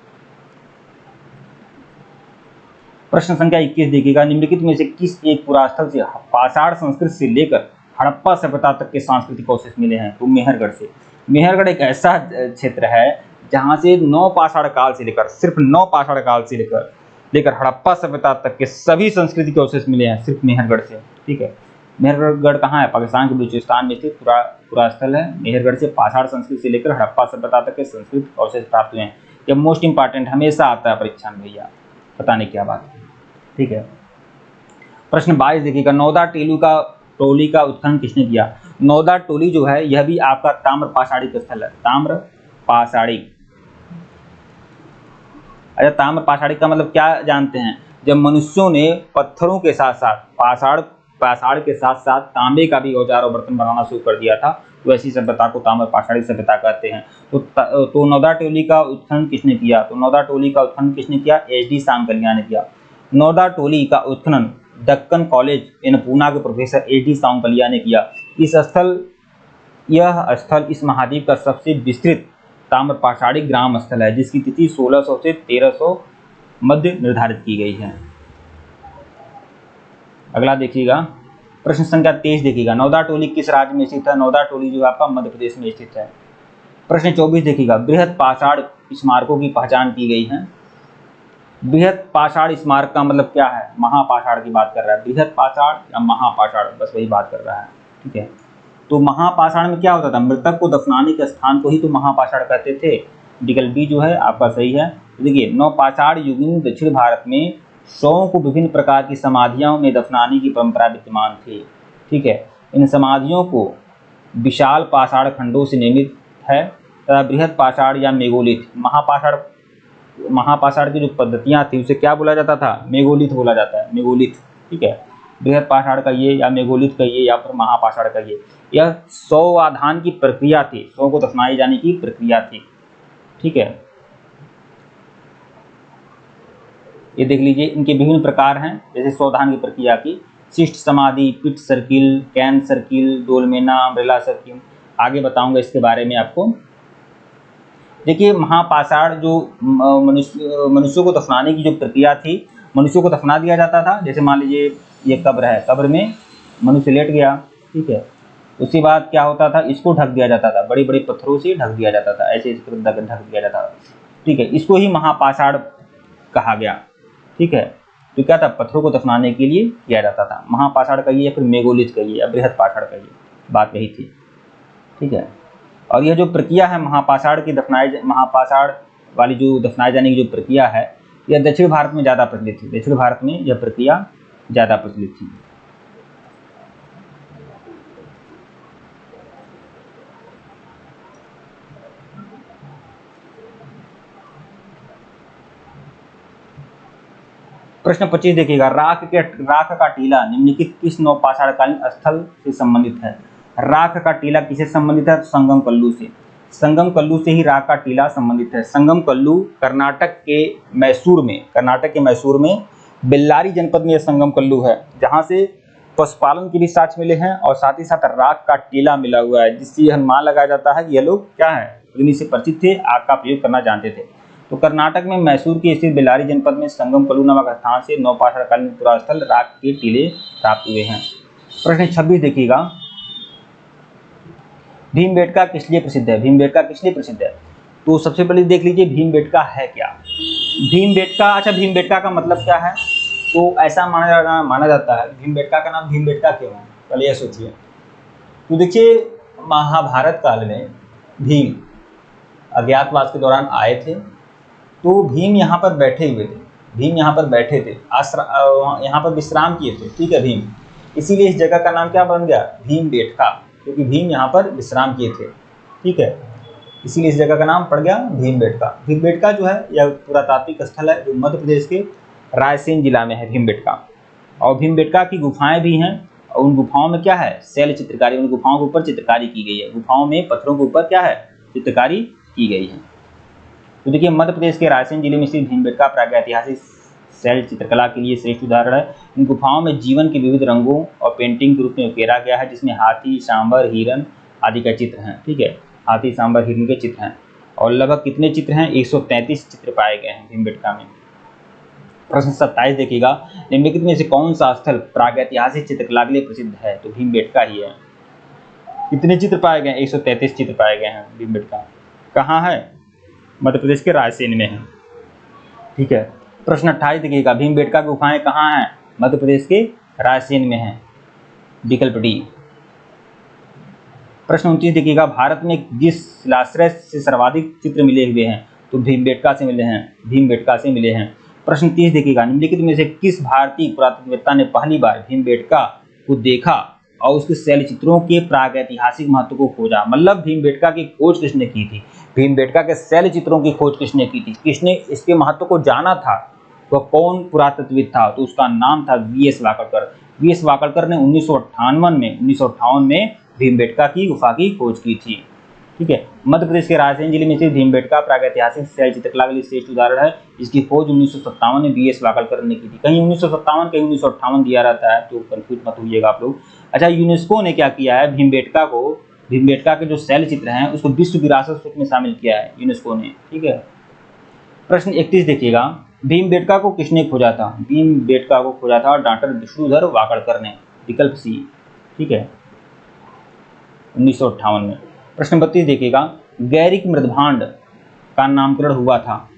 प्रश्न संख्या 21 देखिएगा, निम्नलिखित में से किस एक पुरास्थल से पाषाण संस्कृति से लेकर हड़प्पा सभ्यता तक के सांस्कृतिक अवशेष मिले हैं। तो मेहरगढ़ से। मेहरगढ़ एक ऐसा क्षेत्र है जहां से 9 पाषाण काल से लेकर, सिर्फ 9 पाषाण काल से लेकर हड़प्पा सभ्यता तक के सभी संस्कृति के अवशेष मिले हैं सिर्फ मेहरगढ़ से, ठीक है। मेहरगढ़ कहाँ है, पाकिस्तान के बलूचिस्तान में स्थित पुरास्थल है। मेहरगढ़ से पाषाण संस्कृति से लेकर हड़प्पा सभ्यता तक के संस्कृत अवशेष प्राप्त हुए हैं। यह मोस्ट इंपॉर्टेंट हमेशा आता है परीक्षा में भैया, पता नहीं क्या बात है, ठीक है। प्रश्न 22 देखिएगा, नौदा टोली का उत्खनन किसने किया। नौदा टोली जो है यह भी आपका ताम्र पाषाणिक स्थल है, ताम्र पाषाणिक। अच्छा, ताम्र पाषाणिक का मतलब क्या जानते हैं, जब मनुष्यों ने पत्थरों के साथ साथ पाषाण के साथ साथ तांबे का भी औजार और बर्तन बनाना शुरू कर दिया था, तो ऐसी सभ्यता को ताम्र पाषाणिक सभ्यता कहते हैं। तो नौदा टोली का उत्खनन किसने किया। तो नौदा टोली का उत्खनन किसने किया, HD सांकलिया ने किया। नौदा टोली का उत्खनन दक्कन कॉलेज इन पूना के प्रोफेसर HD सांकलिया ने किया। यह स्थल इस महाद्वीप का सबसे विस्तृत ताम्र पाषाणिक ग्राम स्थल है, जिसकी तिथि 1600 से 1300 मध्य निर्धारित की गई है। अगला देखिएगा, प्रश्न संख्या 23 देखिएगा, नौदा टोली किस राज्य में स्थित है। नौदा टोली जो आपका मध्य प्रदेश में स्थित है। प्रश्न 24 देखिएगा, बृहद पाषाण स्मारकों की पहचान की गई है। बृहद पाषाण स्मारक का मतलब क्या है, महापाषाण की बात कर रहा है। बृहद पाषाण या महापाषाण, बस वही बात कर रहा है, ठीक है। तो महापाषाण में क्या होता था, मृतक को दफनाने के स्थान को ही तो महापाषाण कहते थे। विकल्प बी जो है आपका सही है। तो देखिए, नवपाषाण युगीन दक्षिण भारत में शवों को विभिन्न प्रकार की समाधियों में दफनाने की परंपरा विद्यमान थी। ठीक है, इन समाधियों को विशाल पाषाण खंडों से निर्मित है तथा बृहद पाषाण या मेगोलिथ, महापाषाण की जो पद्धतियाँ थी उसे क्या बोला जाता था, मेगोलिथ बोला जाता है, मेगोलिथ। ठीक है, बृहद पाषाण का ये या मेगोलिथ का ये या फिर महापाषाण का ये, यह शव आधान की प्रक्रिया थी, शव को दफनाए जाने की प्रक्रिया थी। ठीक है, ये देख लीजिए, इनके विभिन्न प्रकार हैं, जैसे शवदान की प्रक्रिया की शिष्ट समाधि, पिट सर्किल, कैन सर्किल, डोलमेना, अम्ब्रेला सर्किल, आगे बताऊंगा इसके बारे में आपको। देखिए, महापाषाण जो मनुष्यों को दफनाने की जो प्रक्रिया थी, मनुष्यों को दफना दिया जाता था। जैसे मान लीजिए ये कब्र है, कब्र में मनुष्य लेट गया। ठीक है, उसके बाद क्या होता था, इसको ढक दिया जाता था, बड़े बड़े पत्थरों से ढक दिया जाता था, ऐसे ढक दिया जाता था। ठीक है, इसको ही महापाषाण कहा गया। ठीक है, तो क्या था, पत्थरों को दफनाने के लिए किया जाता था। महापाषाण का ये या फिर मेगोलिथ का ये या बृहद पाषाण का ये, बात यही थी। ठीक है, और यह जो प्रक्रिया है महापाषाण वाली जो दफनाए जाने की जो प्रक्रिया है, यह दक्षिण भारत में ज़्यादा प्रचलित थी। दक्षिण भारत में यह प्रक्रिया ज़्यादा प्रचलित थी। प्रश्न 25 देखिएगा, राख का टीला निम्नलिखित किस नवपाषाणकालीन स्थल से संबंधित है। राख का टीला किससे संबंधित है, संगम कल्लू से। संगम कल्लू से ही राख का टीला संबंधित है। संगम कल्लू कर्नाटक के मैसूर में बेल्लारी जनपद में यह संगम कल्लू है, जहाँ से पशुपालन के भी साक्ष्य मिले हैं और साथ ही साथ राख का टीला मिला हुआ है, जिससे यह अनुमान लगाया जाता है कि ये लोग क्या है, अग्नि से परिचित थे, आग का प्रयोग करना जानते थे। तो कर्नाटक में मैसूर की स्थित बेल्लारी जनपद में संगम कल्लू नामक स्थान से नवपाषाणकालीन पुरास्थल राख के टीले प्राप्त हुए हैं। प्रश्न 26 देखिएगा, भीमबेटका किस लिए प्रसिद्ध है। भीमबेटका किस लिए प्रसिद्ध है, तो सबसे पहले देख लीजिए भीमबेटका है क्या। भीमबेटका का मतलब क्या है, तो ऐसा माना जाता है, भीमबेटका का नाम भीमबेटका क्यों है, पहले यह सोचिए। तो देखिए, महाभारत काल में भीम अज्ञातवास के दौरान आए थे, तो भीम यहाँ पर बैठे हुए थे, यहाँ पर विश्राम किए थे। ठीक है, भीम, इसीलिए इस जगह का नाम क्या बन गया, भीमबेटका, क्योंकि भीम यहाँ पर विश्राम किए थे। ठीक है, इसीलिए इस जगह का नाम पड़ गया भीमबेटका। भीमबेटका जो है यह पुरातात्विक स्थल है जो मध्य प्रदेश के रायसेन जिला में है, भीमबेटका। और भीमबेटका की गुफाएं भी हैं, और उन गुफाओं में क्या है, शैल चित्रकारी, उन गुफाओं के ऊपर चित्रकारी की गई है। गुफाओं में पत्थरों के ऊपर क्या है, चित्रकारी की गई है। तो देखिए, मध्य प्रदेश के रायसेन जिले में स्थित भीमबेटका प्रागैतिहासिक शैल चित्रकला के लिए श्रेष्ठ उदाहरण है। इन गुफाओं में जीवन के विविध रंगों और पेंटिंग के रूप में उकेरा गया है, जिसमें हाथी, सांबर, हिरन आदि का चित्र हैं। ठीक है, हाथी, सांबर, हिरन के चित्र हैं। और लगभग कितने चित्र हैं, 133 चित्र पाए गए हैं भीमबेटका में। प्रश्न 27 देखिएगा, निम्नलिखित में से कौन सा स्थल प्रागैतिहासिक चित्रकला के लिए प्रसिद्ध है, तो भीमबेटका ही है। कितने चित्र पाए गए, 133 चित्र पाए गए हैं। भीमबेटका कहाँ है, मध्य प्रदेश के रायसेन में है। ठीक है, प्रश्न 28 देखिएगा, भीमबेटका की गुफाएं कहाँ हैं, मध्य प्रदेश के रायसेन में है, विकल्प डी। प्रश्न 29 देखिएगा, भारत में जिस शिलाश्रय से सर्वाधिक चित्र मिले हुए हैं, तो भीमबेटका से मिले हैं। प्रश्न 30 देखिएगा, निम्नलिखित में से किस भारतीय पुरातत्ववेत्ता ने पहली बार भीमबेटका को देखा और उसके शैल चित्रों के प्रागैतिहासिक महत्व को खोजा। मतलब भीमबेटका की खोज किसने की थी, भीमबेटका के शैल चित्रों की खोज किसने की थी, किसने इसके महत्व को जाना था, वह कौन पुरातत्वविद था, तो उसका नाम था वीएस वाकड़कर। वीएस वाकड़कर ने 1958 में भीमबेटका की गुफा की खोज की थी। ठीक है, मध्य प्रदेश के रायसेन जिले में स्थित भीमबेटका प्रागैतिहासिक शैल चित्रकला के लिए श्रेष्ठ उदाहरण है, जिसकी खोज 1957 में वीएस वाकड़कर ने की थी। कहीं 1957 कहीं 1958 दिया रहता है, तो कंफ्यूज मत होइएगा आप लोग। अच्छा, यूनेस्को ने क्या किया है, भीमबेटका के जो शैल चित्र हैं उसको विश्व विरासत सूची में शामिल किया है यूनेस्को ने। ठीक है, प्रश्न 31 देखिएगा, भीमबेटका को किसने खोजा था। भीमबेटका को खोजा था डॉक्टर विष्णुधर वाकड़कर ने, विकल्प सी। ठीक है, 1958 में। प्रश्न 32 देखिएगा, गैरिक मृदभांड का नामकरण हुआ था।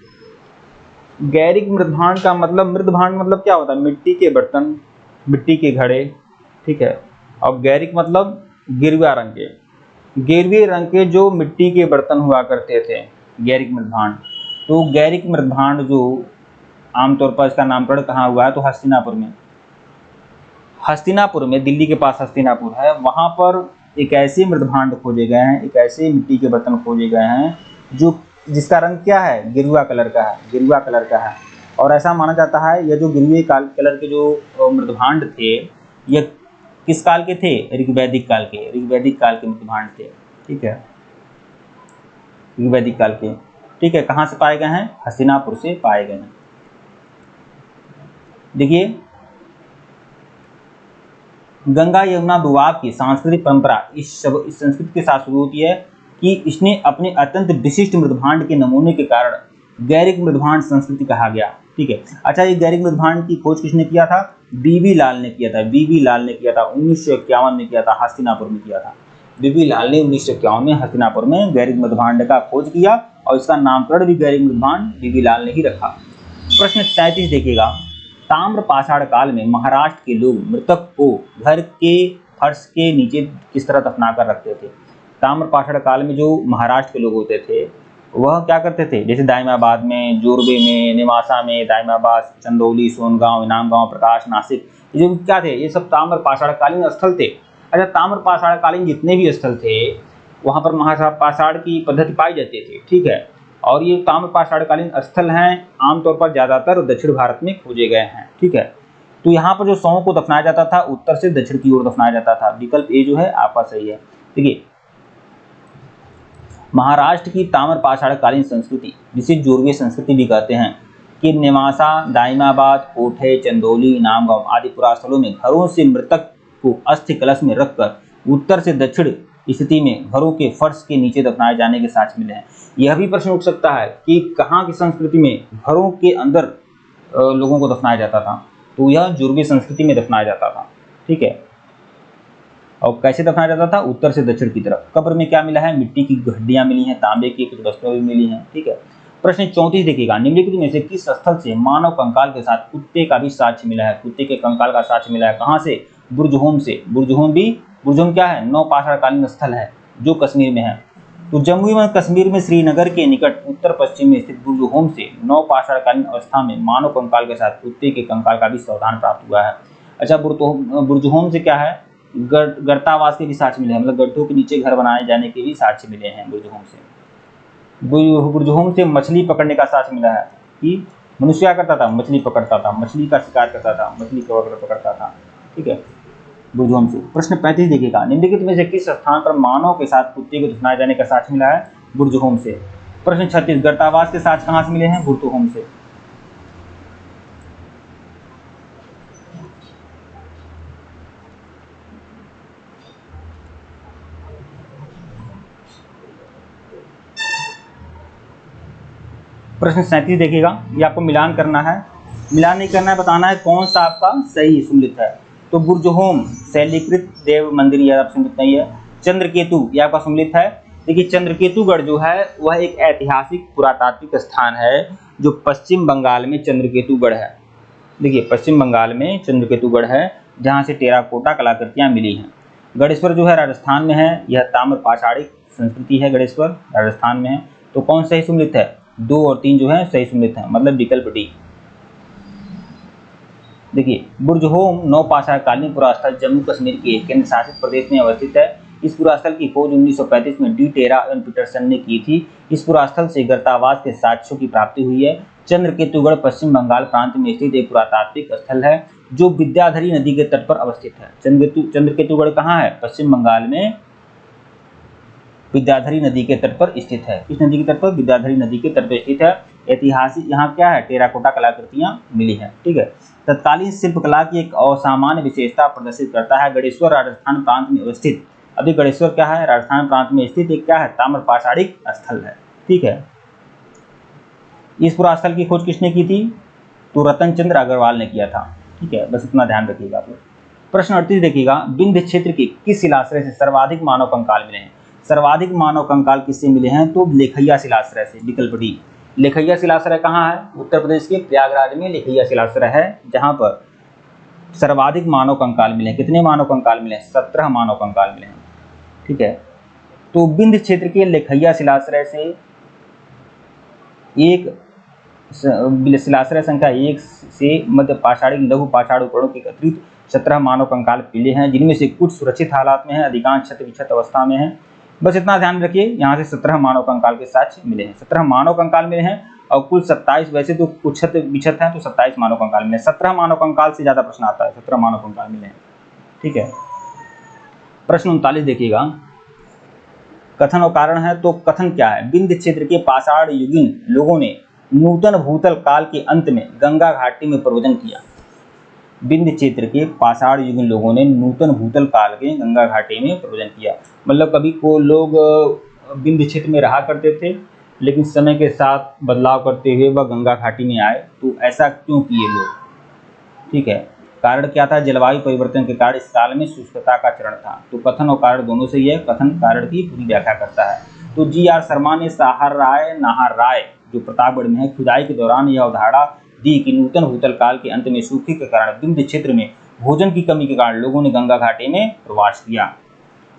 गैरिक मृदभांड का मतलब क्या होता है, मिट्टी के बर्तन, मिट्टी के घड़े। ठीक है, और गैरिक मतलब गिरवा रंग के, गिरवे रंग के जो मिट्टी के बर्तन हुआ करते थे, गैरिक मृदभांड। तो गैरिक मृदभांड जो आमतौर पर इसका नामकरण कहाँ हुआ है, तो हस्तिनापुर में। हस्तिनापुर में, दिल्ली के पास हस्तिनापुर है, वहाँ पर एक ऐसे मृदभांड खोजे गए हैं, एक ऐसे मिट्टी के बर्तन खोजे गए हैं जो जिसका रंग क्या है, गेरुआ कलर का है, गेरुआ कलर का है। और ऐसा माना जाता है यह जो गेरुए कलर के जो मृदभांड थे, ये किस काल के थे, ऋग्वैदिक काल के, ऋग्वैदिक काल के मृदभांड थे। ठीक है, ऋग्वैदिक काल के। ठीक है, कहाँ से पाए गए हैं, हस्तिनापुर से पाए गए हैं। देखिए, गंगा यमुना दोआब की सांस्कृतिक परंपरा इस संस्कृति के साथ शुरू होती है कि इसने अपने अत्यंत विशिष्ट मृदभांड के नमूने के कारण गैरिक मृदभांड संस्कृति कहा गया। ठीक है, अच्छा, ये गैरिक मृदभांड की खोज किसने किया था, बीबी लाल ने किया था, बीबी लाल ने किया था, 1951 में किया था, हस्तिनापुर में किया था। बीबी लाल ने 1951 में हस्तिनापुर में गैरिक मृदभांड का खोज किया और इसका नामकरण भी गैरिक मृदभांड बीबी लाल ने ही रखा। प्रश्न 33 देखिएगा, ताम्र पाषाण काल में महाराष्ट्र के लोग मृतक को घर के फर्श के नीचे किस तरह दफना कर रखते थे। ताम्र पाषाण काल में जो महाराष्ट्र के लोग होते थे वह क्या करते थे, जैसे दाइमाबाद में, जोरबे में, निवासा में, दाइमाबाद, चंदौली, सोनगांव, इनाम गांव, प्रकाश, नासिक, ये जो क्या थे, ये सब ताम्र पाषाणकालीन स्थल थे। अच्छा, ताम्र पाषाणकालीन जितने भी स्थल थे वहाँ पर महापाषाण की पद्धति पाई जाती थी। ठीक है, और ये ताम्र पाषाणकालीन स्थल हैं, आमतौर पर ज़्यादातर दक्षिण भारत में खोजे गए हैं। ठीक है, तो यहाँ पर जो शवों को दफनाया जाता था उत्तर से दक्षिण की ओर दफनाया जाता था। विकल्प ए जो है आपका सही है। देखिए, महाराष्ट्र की ताम्र पाषाणकालीन संस्कृति, जिसे जोरवे संस्कृति भी कहते हैं, कि नेवासा, दाइमाबाद, कोठे, चंदौली, नामगांव आदि पुरास्थलों में घरों से मृतक को अस्थि कलश में रखकर उत्तर से दक्षिण स्थिति में घरों के फर्श के नीचे दफनाए जाने के साक्ष्य मिले हैं। यह भी प्रश्न उठ सकता है कि कहाँ की संस्कृति में घरों के अंदर लोगों को दफनाया जाता था, तो यह जोरवे संस्कृति में दफनाया जाता था। ठीक है, और कैसे दफनाया जाता था, उत्तर से दक्षिण की तरफ। कब्र में क्या मिला है, मिट्टी की हड्डियां मिली हैं, तांबे की कुछ वस्तुएं भी मिली हैं। ठीक है, प्रश्न 34 देखिएगा, निम्नलिखित में से किस स्थल से मानव कंकाल के साथ कुत्ते का भी साक्ष्य मिला है, कुत्ते के कंकाल का साक्ष्य मिला है, कहाँ से, बुर्जहोम से। बुर्जहोम क्या है, नवपाषाणकालीन स्थल है जो कश्मीर में है। तो जम्मू एवं कश्मीर में श्रीनगर के निकट उत्तर पश्चिम में स्थित बुर्जहोम से नवपाषाणकालीन अवस्था में मानव कंकाल के साथ कुत्ते के कंकाल का भी सावधान प्राप्त हुआ है। अच्छा, बुर्जहोम से क्या है, गर्तावास के भी साक्ष्य मिले हैं, मतलब गड्ढों के नीचे घर बनाए जाने के भी साक्ष्य मिले हैं बुर्जहोम से। बुर्जहोम से मछली पकड़ने का साक्ष्य मिला है कि मनुष्य क्या करता था, मछली पकड़ता था, मछली का शिकार करता था, मछली को पकड़ता था। ठीक है, बुर्जहोम से। प्रश्न 35 देखिएगा, निम्नलिखित में से किस स्थान पर मानव के साथ कुत्ते को दफनाए जाने का साक्ष्य मिला है, बुर्जहोम से। प्रश्न 36, गर्तावास के साक्ष्य कहाँ से मिले हैं, बुर्जहोम से। प्रश्न 37 देखिएगा, ये आपको मिलान करना है, मिलान नहीं करना है, बताना है कौन सा आपका सही सुमिलित है। तो बुर्जहोम शैलीकृत देव मंदिर, यह आप सुमिलित नहीं है। चंद्रकेतु, यह आपका सुमिलित है। देखिए, चंद्रकेतुगढ़ जो है वह एक ऐतिहासिक पुरातात्विक स्थान है जो पश्चिम बंगाल में चंद्रकेतुगढ़ है। देखिए, पश्चिम बंगाल में चंद्रकेतुगढ़ है जहाँ से टेराकोटा कलाकृतियाँ मिली हैं। गणेश्वर जो है राजस्थान में है, यह ताम्र पाषाणिक संस्कृति है, गणेश्वर राजस्थान में है। तो कौन सही सुमिलित है, 2 और 3 जो है सही सुमिलित है, मतलब विकल्प डी। देखिए, बुर्जहोम नवपाषाणकालीन पुरास्थल जम्मू कश्मीर के केंद्र शासित प्रदेश में अवस्थित है। इस पुरास्थल की खोज 1935 में डी टेरा एवं पीटरसन ने की थी। इस पुरास्थल से गर्तावास के साक्ष्यों की प्राप्ति हुई है। चंद्रकेतुगढ़ पश्चिम बंगाल प्रांत में स्थित एक पुरातात्विक स्थल है जो विद्याधरी नदी के तट पर अवस्थित है। चंद्रकेतुगढ़ कहाँ है, पश्चिम बंगाल में विद्याधरी नदी के तट पर स्थित है। इस नदी के तट पर, विद्याधरी नदी के तट पर स्थित है। ऐतिहासिक यहाँ क्या है, टेराकोटा कलाकृतियां मिली हैं। ठीक है, तत्कालीन शिल्पकला की एक असामान्य विशेषता प्रदर्शित करता है। गणेश्वर राजस्थान प्रांत में अवस्थित, अभी गणेश्वर क्या है, राजस्थान प्रांत में स्थित एक क्या है, ताम्र पाषाणिक स्थल है। ठीक है, इस पुरास्थल की खोज किसने की थी, तो रतन चंद्र अग्रवाल ने किया था। ठीक है, बस इतना ध्यान रखिएगा आप लोग। प्रश्न 38 देखिएगा, विंध्य क्षेत्र के किस शिलाश्रय से सर्वाधिक मानव कंकाल मिले हैं। सर्वाधिक मानव कंकाल किससे मिले हैं, तो लेखैया शिलाश्रय से, विकल्प डी। लेखैया शिलाश्रय कहाँ है, उत्तर प्रदेश के प्रयागराज में लेखैया शिलाश्रय है जहाँ पर सर्वाधिक मानव कंकाल मिले हैं। कितने मानव कंकाल मिले हैं, 17 मानव कंकाल मिले हैं। ठीक है, तो विंध्य क्षेत्र के लेखैया शिलाश्रय से एक शिलाश्रय संख्या 1 से मध्य पाषाणी लघु पाषाण उपकरणों के अतिरिक्त 17 मानव कंकाल मिले हैं, जिनमें से कुछ सुरक्षित हालात में हैं, अधिकांश क्षत विक्षत अवस्था में हैं। बस इतना ध्यान रखिए, यहाँ से 17 मानव कंकाल के साक्ष्य मिले हैं, 17 मानव कंकाल मिले हैं और कुल 27, वैसे तो कुछ क्षत विक्षत हैं तो 27 मानव कंकाल मिले हैं। 17 मानव कंकाल से ज़्यादा प्रश्न आता है, 17 मानव कंकाल मिले हैं। ठीक है, प्रश्न 39 देखिएगा, कथन और कारण है। तो कथन क्या है? विंध्य क्षेत्र के पाषाण युगीन लोगों ने नूतन भूतल काल के अंत में गंगा घाटी में प्रवचन किया। विंध्य क्षेत्र के पाषाण युगीन लोगों ने नूतन भूतल काल के गंगा घाटी में प्रवचन किया। मतलब कभी को लोग विंध्य क्षेत्र में रहा करते थे, लेकिन समय के साथ बदलाव करते हुए वह गंगा घाटी में आए। तो ऐसा क्यों किए लोग? ठीक है, कारण क्या था? जलवायु परिवर्तन के कारण इस काल में शुष्कता का चरण था। तो कथन और कारण दोनों से ही है, कथन कारण की पूरी व्याख्या करता है। तो जी.आर. शर्मा ने नाहर राय जो प्रतापगढ़ में है, खुदाई के दौरान यह अवधारणा दी कि नूतन भूतल काल के अंत में सूखे के कारण विंध्य क्षेत्र में भोजन की कमी के कारण लोगों ने गंगा घाटी में प्रवास किया।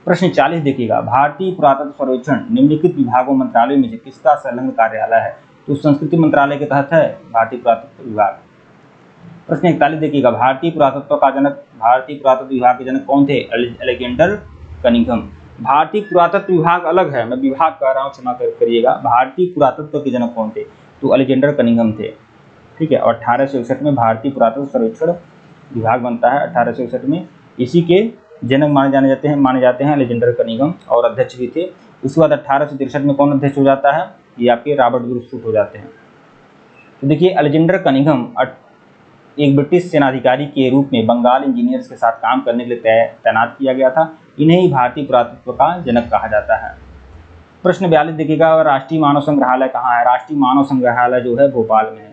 प्रश्न 40 देखिएगा, भारतीय पुरातत्व सर्वेक्षण निम्नलिखित विभागों मंत्रालयों में से किसका संलग्न कार्यालय है? तो संस्कृति मंत्रालय के तहत है भारतीय पुरातत्व विभाग। प्रश्न 41 देखिएगा, भारतीय पुरातत्व विभाग के जनक कौन थे? Alexander Cunningham. भारतीय पुरातत्व विभाग अलग है, मैं विभाग कह रहा हूँ, क्षमा करिएगा। भारतीय पुरातत्व के जनक कौन थे? तो अलेक्जेंडर कनिंघम थे। ठीक है, और 1861 में भारतीय पुरातत्व सर्वेक्षण विभाग बनता है। 1861 में इसी के जनक माने जाते हैं अलेक्जेंडर कनिंघम, और अध्यक्ष भी थे। उसके बाद 1863 में कौन अध्यक्ष हो जाता है? ये आपके रॉबर्ट ब्रूस फुट हो जाते हैं। तो देखिए, अलेक्जेंडर कनिंघम एक ब्रिटिश सेनाधिकारी के रूप में बंगाल इंजीनियर्स के साथ काम करने के लिए तैनात किया गया था। इन्हें ही भारतीय पुरातत्व का जनक कहा जाता है। प्रश्न 42 देखिएगा, राष्ट्रीय मानव संग्रहालय कहाँ है? राष्ट्रीय मानव संग्रहालय जो है भोपाल में है।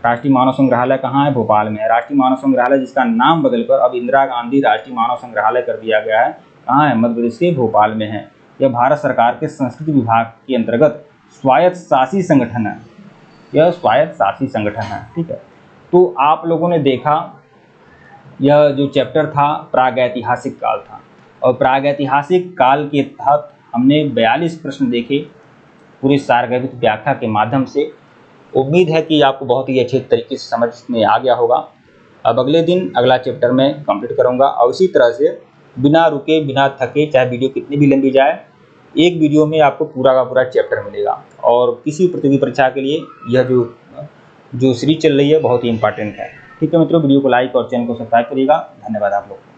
राष्ट्रीय मानव संग्रहालय कहाँ है? भोपाल में है। राष्ट्रीय मानव संग्रहालय जिसका नाम बदलकर अब इंदिरा गांधी राष्ट्रीय मानव संग्रहालय कर दिया गया है, कहाँ है? मध्य प्रदेश के भोपाल में है। यह भारत सरकार के संस्कृति विभाग के अंतर्गत स्वायत्त शासी संगठन है। यह स्वायत्त शासी संगठन है। ठीक है, तो आप लोगों ने देखा यह जो चैप्टर था प्रागैतिहासिक काल था, और प्रागैतिहासिक काल के तहत हमने 42 प्रश्न देखे पूरी सारगर्भित व्याख्या के माध्यम से। उम्मीद है कि आपको बहुत ही अच्छे तरीके से समझ में आ गया होगा। अब अगले दिन अगला चैप्टर मैं कंप्लीट करूंगा, और इसी तरह से बिना रुके बिना थके, चाहे वीडियो कितनी भी लंबी जाए, एक वीडियो में आपको पूरा का पूरा चैप्टर मिलेगा। और किसी प्रतियोगी परीक्षा के लिए यह जो सीरीज चल रही है बहुत ही इंपॉर्टेंट है। ठीक है मित्रों, वीडियो को लाइक और चैनल को सब्सक्राइब करिएगा। धन्यवाद आप लोग।